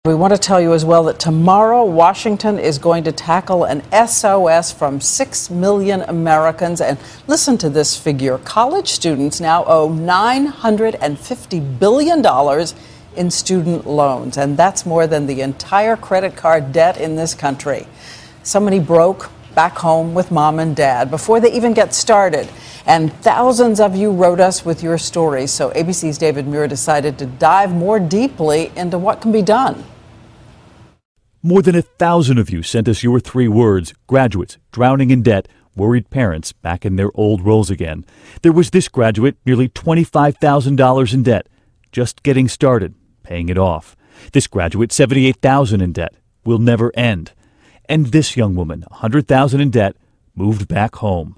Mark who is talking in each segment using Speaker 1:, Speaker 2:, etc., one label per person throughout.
Speaker 1: We want to tell you as well that tomorrow Washington is going to tackle an SOS from 6 million Americans. And listen to this figure. College students now owe $950 billion in student loans. And that's more than the entire credit card debt in this country. Somebody broke back home with mom and dad before they even get started. And thousands of you wrote us with your stories. So ABC's David Muir decided to dive more deeply into what can be done.
Speaker 2: More than 1,000 of you sent us your 3 words: graduates, drowning in debt, worried parents back in their old roles again. There was this graduate, nearly $25,000 in debt, just getting started, paying it off. This graduate, $78,000 in debt, will never end. And this young woman, $100,000 in debt, moved back home.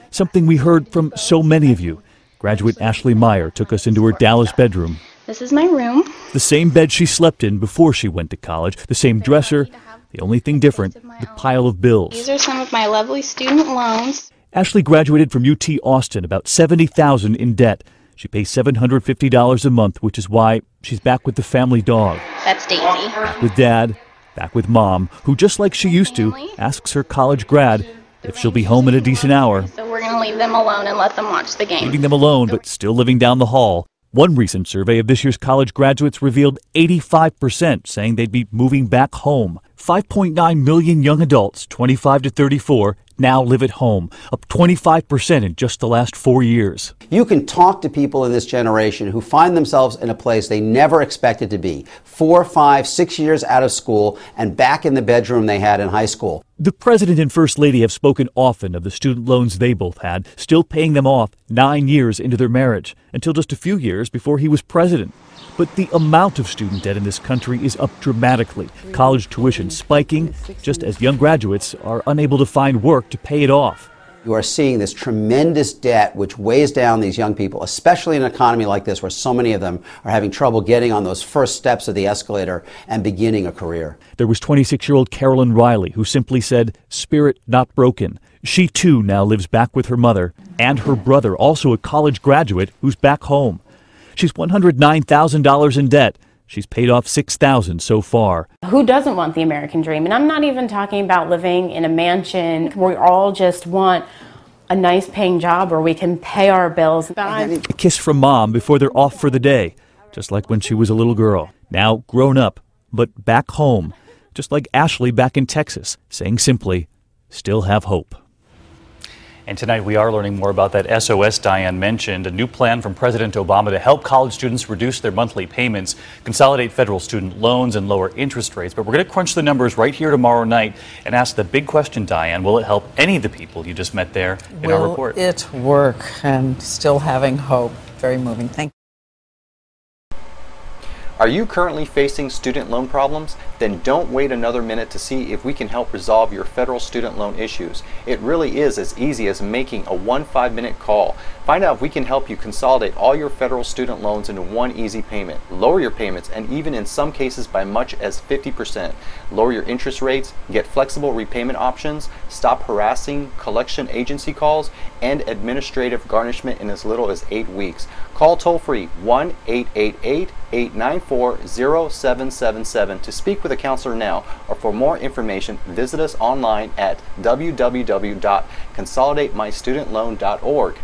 Speaker 2: Something we heard from so many of you. Graduate Ashley Meyer took us into her Dallas bedroom.
Speaker 3: This is my room.
Speaker 2: The same bed she slept in before she went to college, the same dresser. The only thing different, the pile of bills.
Speaker 3: These are some of my lovely student loans.
Speaker 2: Ashley graduated from UT Austin, about $70,000 in debt. She pays $750 a month, which is why she's back with the family dog.
Speaker 3: That's Daisy.
Speaker 2: Back with dad, back with mom, who just like she used to, asks her college grad if she'll be home in a decent hour.
Speaker 3: So we're going to leave them alone and let them watch the game.
Speaker 2: Leaving them alone, but still living down the hall. One recent survey of this year's college graduates revealed 85% saying they'd be moving back home. 5.9 million young adults, 25 to 34, now live at home, up 25% in just the last 4 years.
Speaker 4: You can talk to people in this generation who find themselves in a place they never expected to be, 4, 5, 6 years out of school and back in the bedroom they had in high school.
Speaker 2: The president and first lady have spoken often of the student loans they both had, still paying them off 9 years into their marriage, until just a few years before he was president. But the amount of student debt in this country is up dramatically. College tuition spiking, just as young graduates are unable to find work to pay it off.
Speaker 4: You are seeing this tremendous debt which weighs down these young people, especially in an economy like this where so many of them are having trouble getting on those first steps of the escalator and beginning a career.
Speaker 2: There was 26-year-old Carolyn Riley, who simply said, "Spirit not broken." She too now lives back with her mother and her brother, also a college graduate, who's back home. She's $109,000 in debt. She's paid off $6,000 so far.
Speaker 5: Who doesn't want the American dream? And I'm not even talking about living in a mansion. We all just want a nice paying job where we can pay our bills.
Speaker 2: A kiss from mom before they're off for the day, just like when she was a little girl. Now grown up, but back home, just like Ashley back in Texas, saying simply, still have hope.
Speaker 6: And tonight we are learning more about that SOS Diane mentioned, a new plan from President Obama to help college students reduce their monthly payments, consolidate federal student loans, and lower interest rates. But we're going to crunch the numbers right here tomorrow night and ask the big question, Diane, will it help any of the people you just met there in our report?
Speaker 1: Will it work? And still having hope. Very moving. Thank you.
Speaker 7: Are you currently facing student loan problems? Then don't wait another minute to see if we can help resolve your federal student loan issues. It really is as easy as making a 5-minute call. Find out if we can help you consolidate all your federal student loans into one easy payment, lower your payments, and even in some cases by much as 50%. Lower your interest rates, get flexible repayment options, stop harassing collection agency calls, and administrative garnishment in as little as 8 weeks. Call toll-free 1-888-894-0777 to speak with a counselor now, or for more information, visit us online at www.consolidatemystudentloan.org.